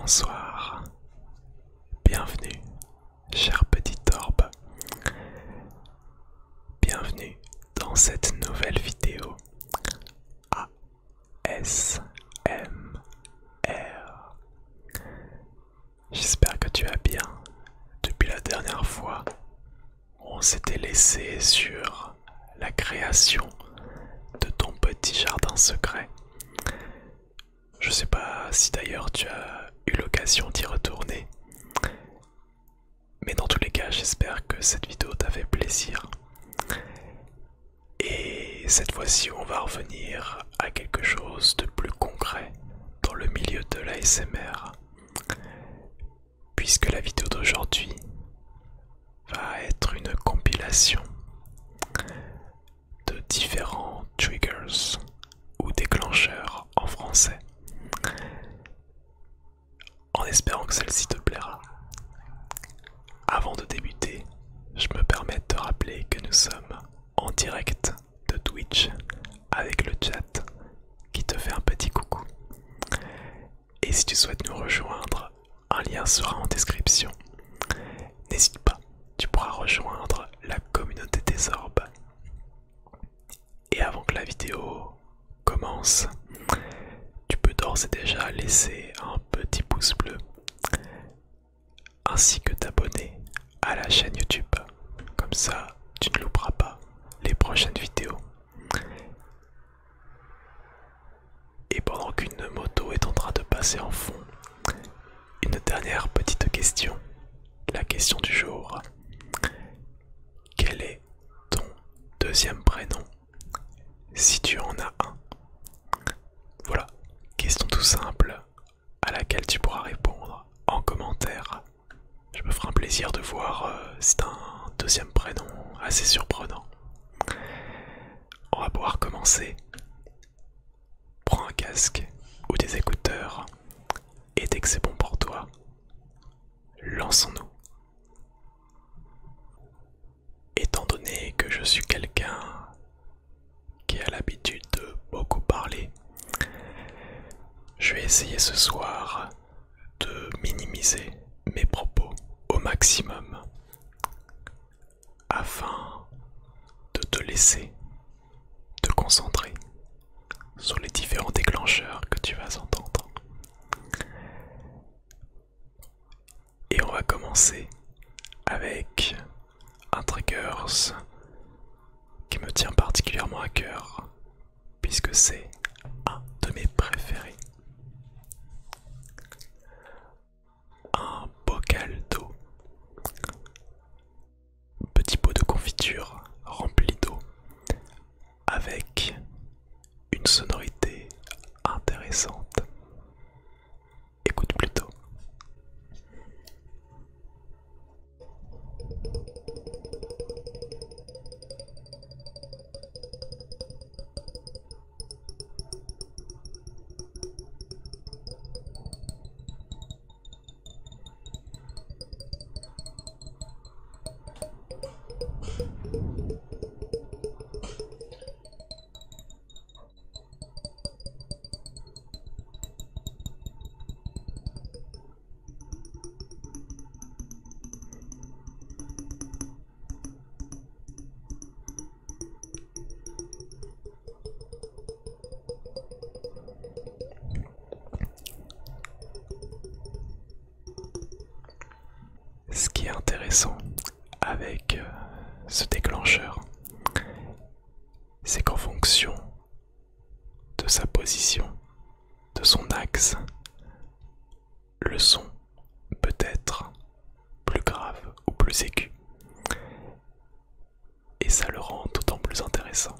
Bonsoir, bienvenue, cher petit orbe, bienvenue dans cette nouvelle vidéo ASMR. J'espère que tu vas bien. Depuis la dernière fois, on s'était laissé sur la création de ton petit jardin secret. Je sais pas si d'ailleurs tu as eu l'occasion d'y retourner, mais dans tous les cas, j'espère que cette vidéo t'a fait plaisir. Et cette fois-ci, on va revenir à quelque chose de plus concret dans le milieu de l'ASMR, puisque la vidéo d'aujourd'hui va être une compilation de différents triggers ou déclencheurs en français, en espérant que celle-ci te plaira. Avant de débuter, je me permets de te rappeler que nous sommes en direct de Twitch avec le chat qui te fait un petit coucou. Et si tu souhaites nous rejoindre, un lien sera en description. N'hésite pas, tu pourras rejoindre la communauté des orbes. Et avant que la vidéo commence, tu peux d'ores et déjà laisser un petit pouce bleu ainsi que t'abonner à la chaîne YouTube. Comme ça, tu ne louperas pas les prochaines vidéos. Et pendant qu'une moto est en train de passer en fond, une dernière petite question. La question du jour. Quel est ton deuxième prénom, si tu en as un? Voilà, question tout simple à laquelle tu pourras répondre en commentaire. Je me ferai un plaisir de voir si t'as un deuxième prénom assez surprenant. On va pouvoir commencer. Prends un casque ou des écouteurs et dès que c'est bon pour toi, lançons-nous. Étant donné que je suis quelqu'un qui a l'habitude de beaucoup parler, je vais essayer ce soir de minimiser mes propos au maximum afin de te laisser te concentrer sur les différents déclencheurs que tu vas entendre. Et on va commencer avec un triggers qui me tient particulièrement à cœur puisque c'est un de mes préférés. Un bocal d'eau. Petit pot de confiture rempli d'eau avec une sonorité intéressante. Écoute plutôt. Ce qui est intéressant avec ce déclencheur, c'est qu'en fonction de sa position, de son axe, le son peut être plus grave ou plus aigu. Et ça le rend d'autant plus intéressant.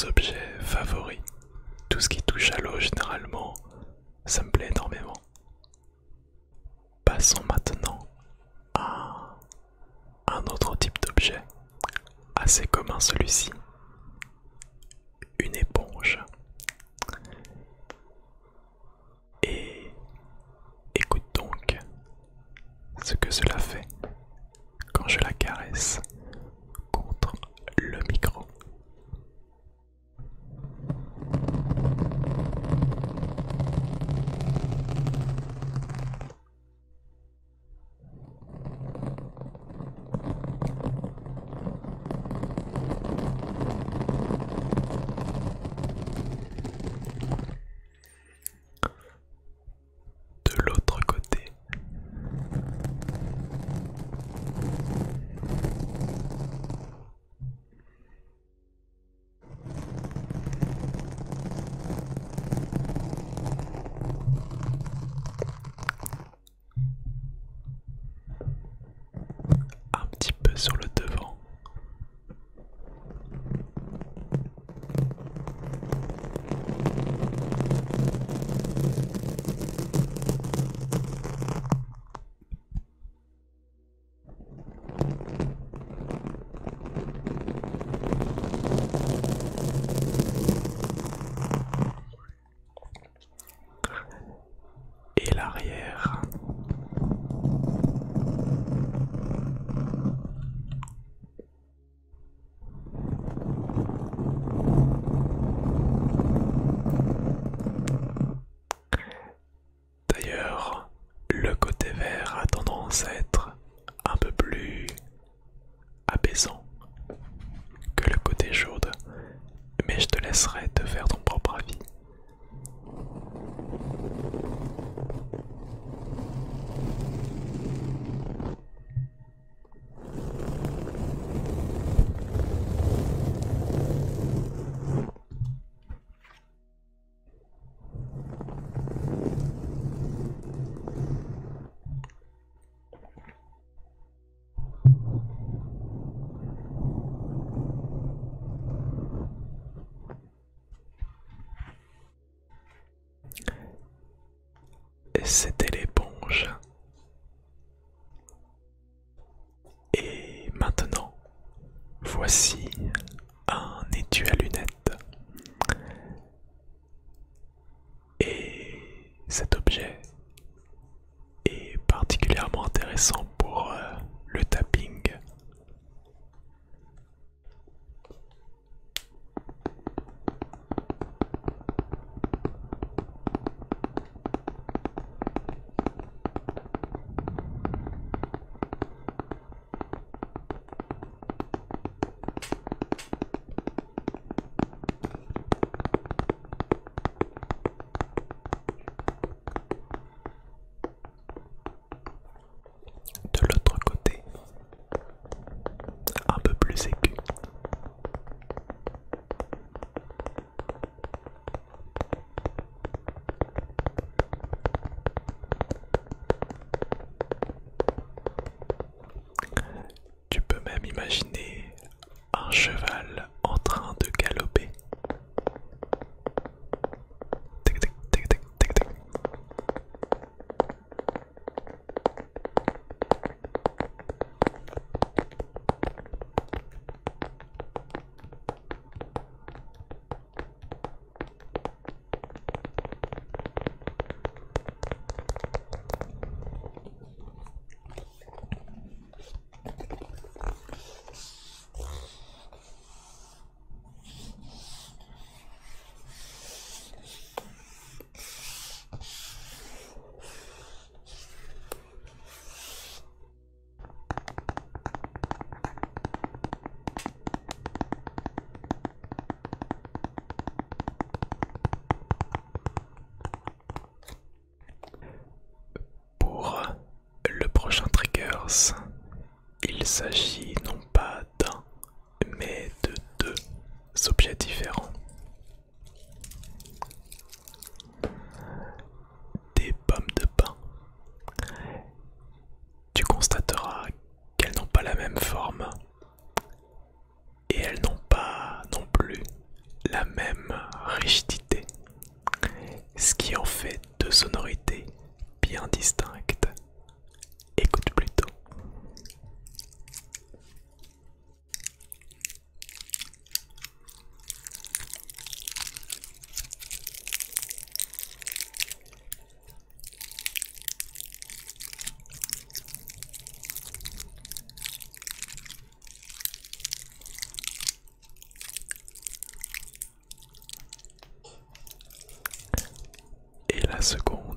mes objets favoris. Tout ce qui touche à l'eau généralement, ça me plaît énormément. Passons maintenant à un autre type d'objet, assez commun celui-ci, une éponge. Et écoute donc ce que cela fait quand je la caresse contre le micro. De l'autre côté, un petit peu sur le devant. Et l'arrière. D'ailleurs, le côté vert a tendance à être un peu plus apaisant que le côté jaune, mais je te laisserai te faire ton propre avis. C'était l'éponge. Et maintenant, voici un étui à lunettes. Et cet objet est particulièrement intéressant pour le tapping. De l'autre côté, un peu plus aigu. Tu peux même imaginer un cheval en train de galoper. Tic, tic, tic, tic, tic, tic. Pour le prochain triggers, il s'agit non pas d'un, mais de deux objets différents. Des pommes de pin. Tu constateras qu'elles n'ont pas la même forme et elles n'ont pas non plus la distincte. Écoute plutôt. Et la seconde.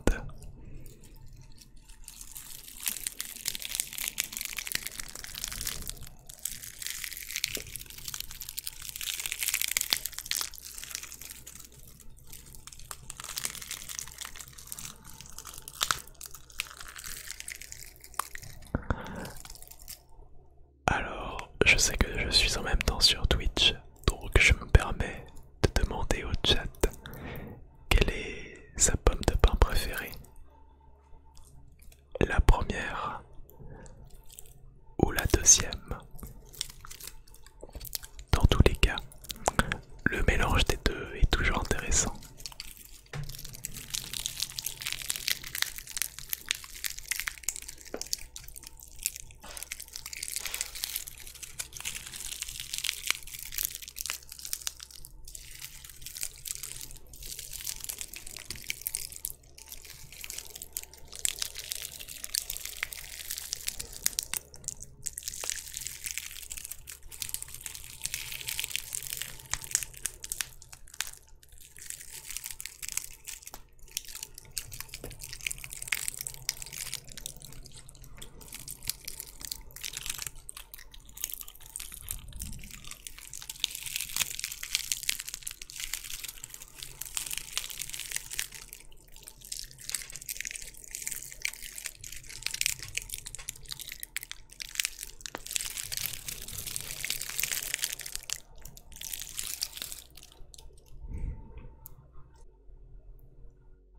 Alors, je sais que je suis en même temps sur Twitch, donc je me permets de demander au chat quelle est sa pomme de pain préférée. La première ou la deuxième. Dans tous les cas, le mélange des deux est toujours intéressant.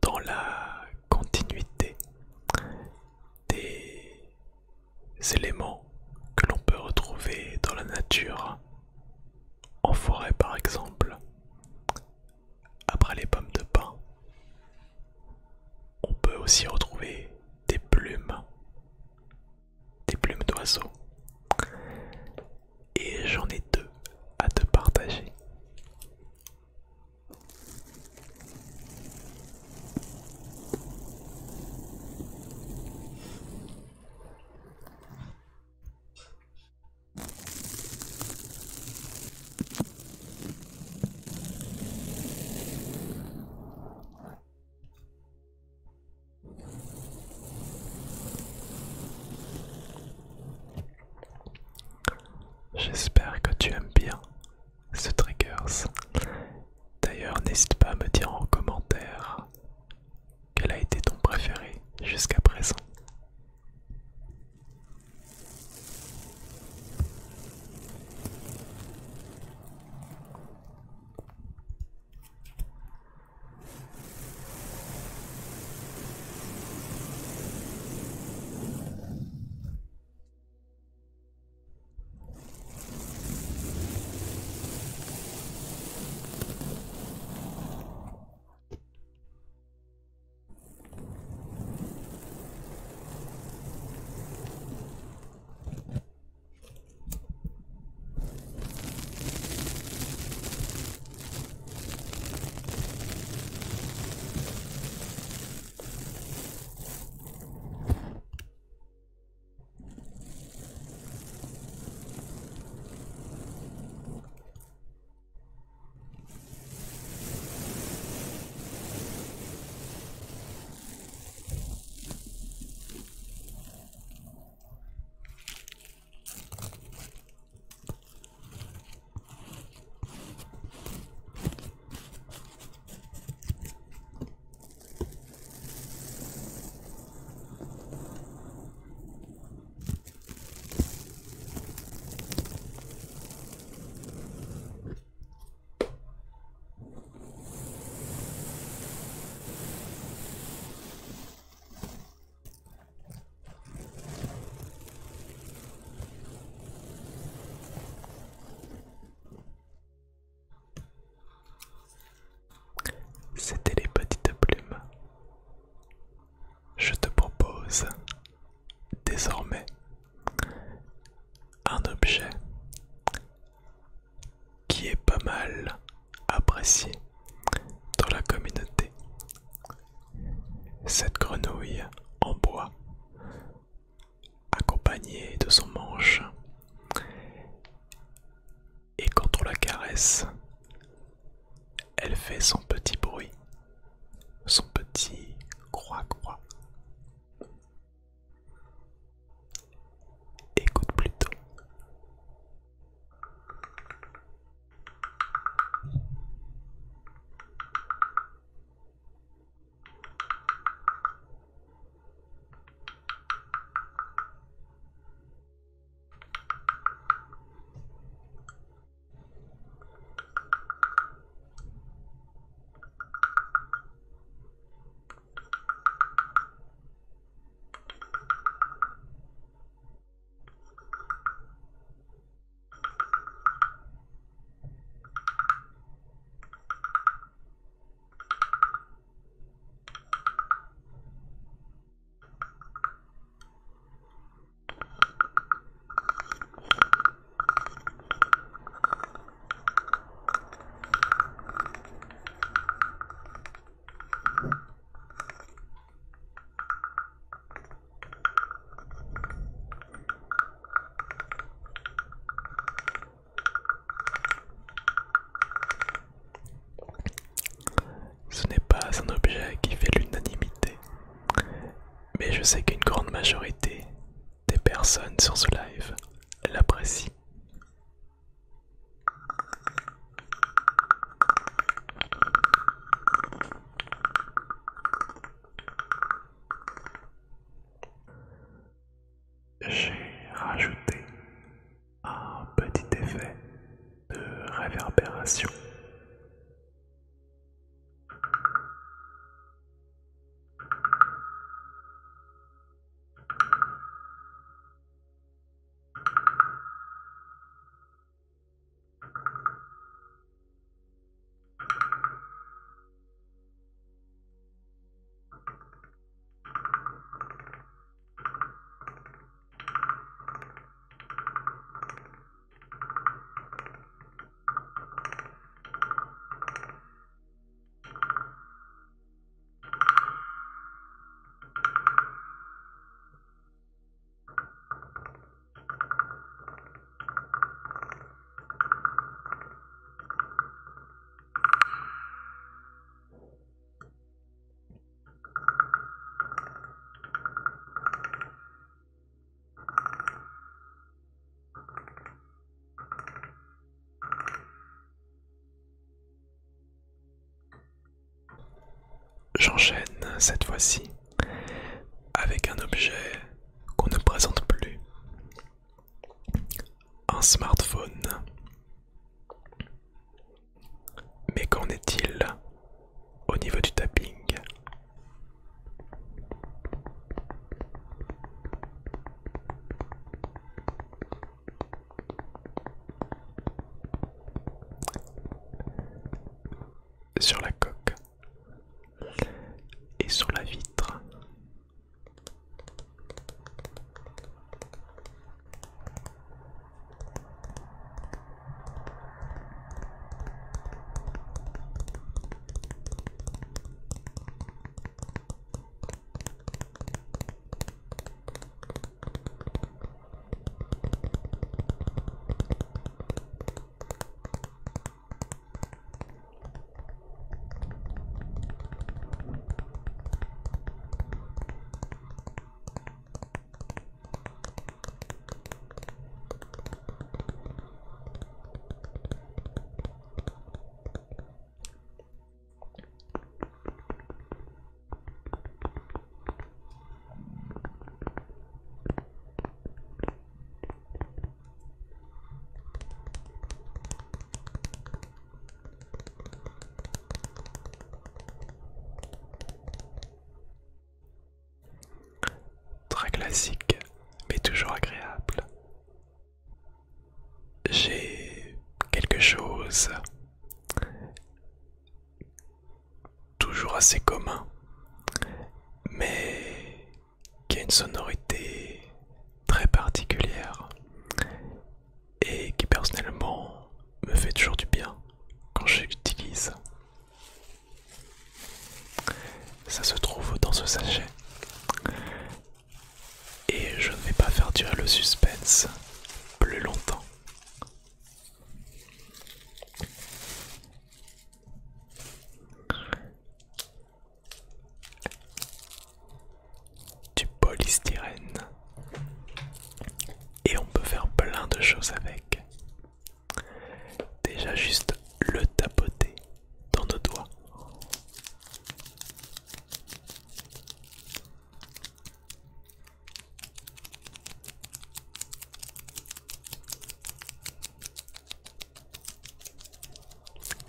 Dans la continuité des éléments que l'on peut retrouver dans la nature, en forêt par exemple, après les pommes de pin, on peut aussi retrouver des plumes d'oiseaux. Et j'en ai deux à te partager. J'espère que tu aimes bien ce triggers. D'ailleurs, n'hésite pas à me dire en commentaire quel a été ton préféré jusqu'à présent. C'était les petites plumes. Je te propose chose, désormais, un objet qui est pas mal apprécié dans la communauté. Cette grenouille en bois, accompagnée de son manche, et quand on la caresse, elle fait son petit bruit, son petit croix-croix. Écoute plutôt. Ce n'est pas un objet qui fait l'unanimité, mais je sais qu'une grande majorité des personnes sur ce live l'apprécient. J'ai rajouté un petit effet de réverbération. J'enchaîne cette fois-ci avec un objet qu'on ne présente plus, un smartphone. Mais qu'en est-il au niveau du tapping? Sur la coque et sur la vitre. Très classique, mais toujours agréable. J'ai quelque chose toujours assez commun, mais qui a une sonorité très particulière et qui personnellement me fait toujours du bien quand je l'utilise. Ça se trouve dans ce sachet et je ne vais pas faire durer le suspense plus longtemps. Du polystyrène et on peut faire plein de choses avec. Déjà juste le tapoter dans nos doigts.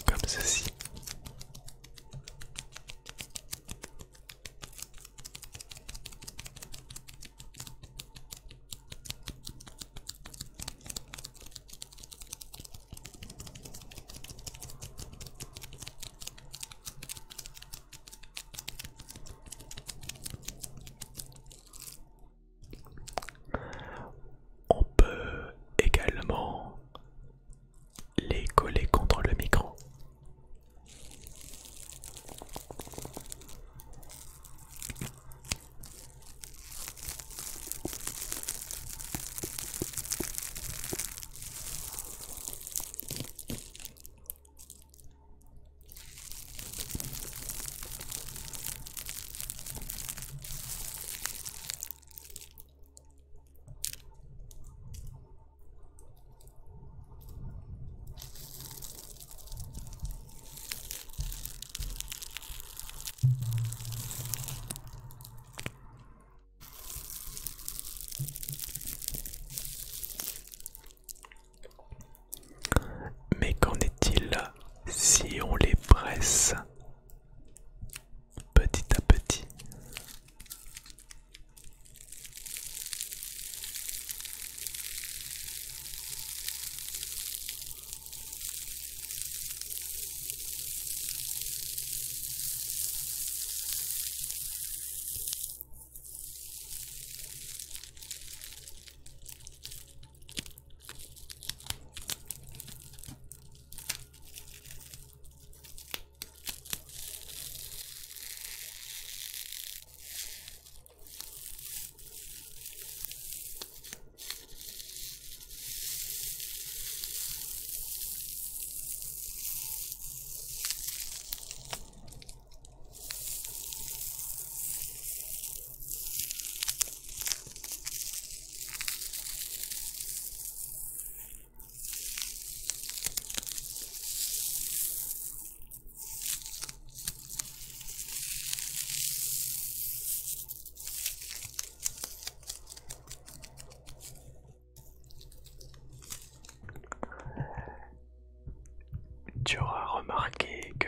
Comme ceci. On peut également les coller contre le micro. Mais qu'en est-il si on les presse petit à petit? Tu auras remarqué que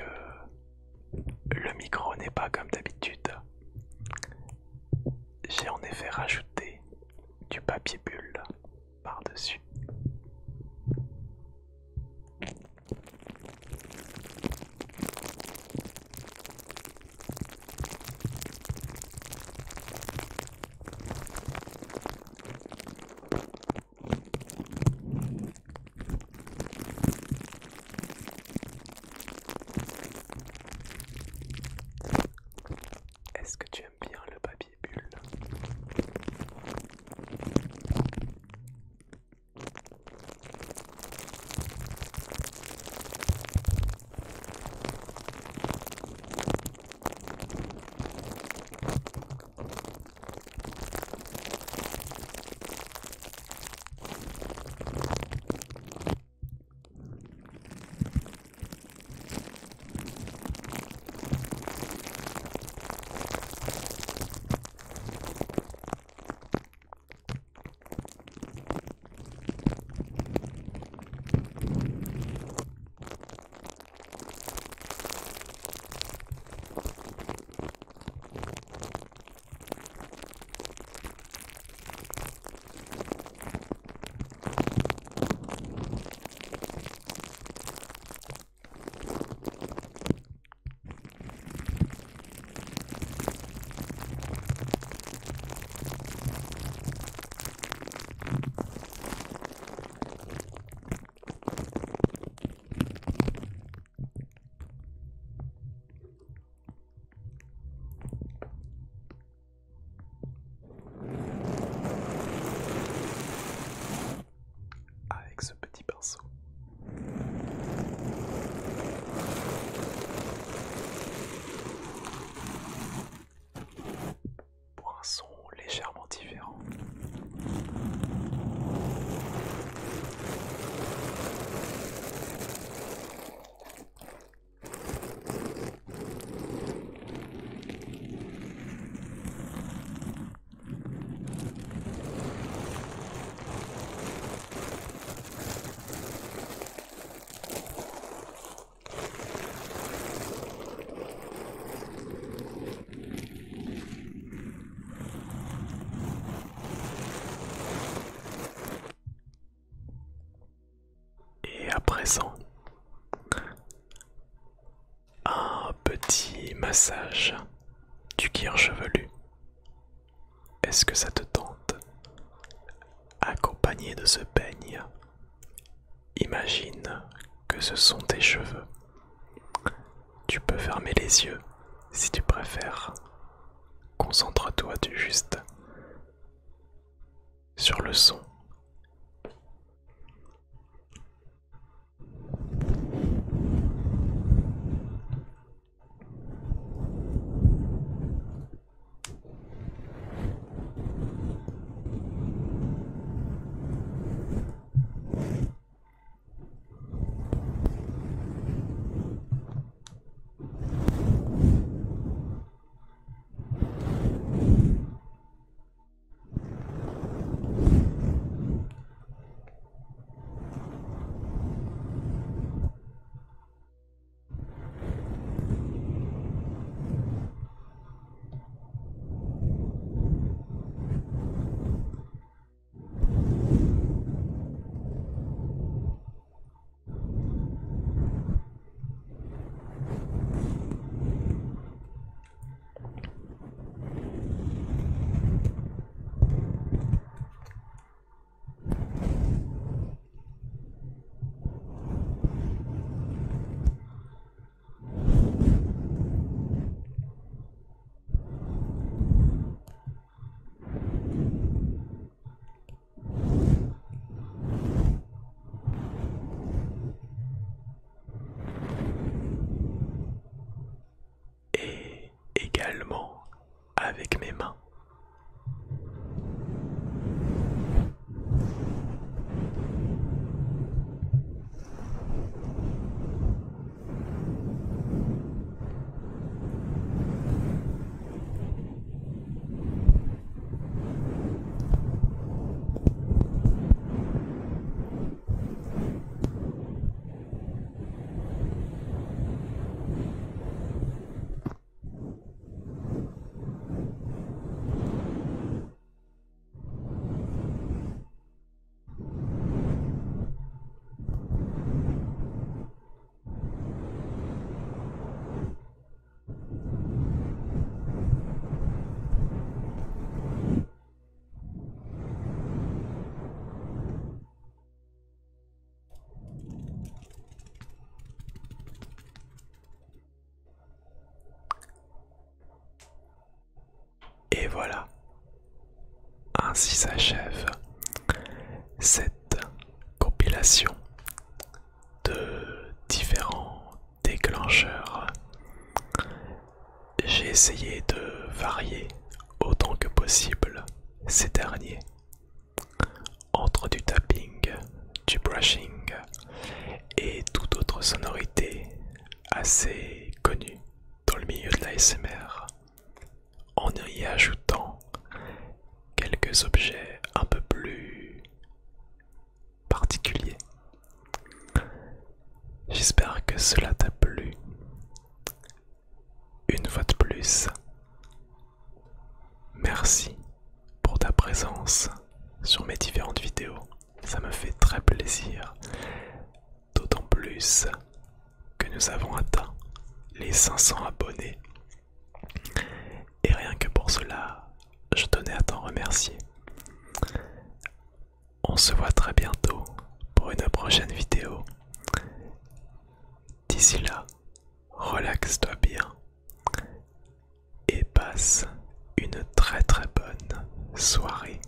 le micro n'est pas comme d'habitude. J'ai en effet rajouté du papier bulle par-dessus. Est-ce que tu aimes bien le papier bulle? présent, un petit massage du cuir chevelu. Est-ce que ça te tente? Accompagné de ce peigne, imagine que ce sont tes cheveux. Tu peux fermer les yeux si tu préfères. Concentre-toi juste sur le son. Et également avec mes mains. Et voilà, ainsi s'achève cette compilation de différents déclencheurs. J'ai essayé de varier autant que possible ces derniers, entre du tapping, du brushing et toute autre sonorité assez connue dans le milieu de l'ASMR, en y ajoutant quelques objets un peu plus particuliers. J'espère que cela t'a plu. Une fois de plus, merci pour ta présence sur mes différentes vidéos. Ça me fait très plaisir, d'autant plus que nous avons atteint les 500 abonnés. Et rien que pour cela, je tenais à t'en remercier. On se voit très bientôt pour une prochaine vidéo. D'ici là, relaxe-toi bien et passe une très bonne soirée.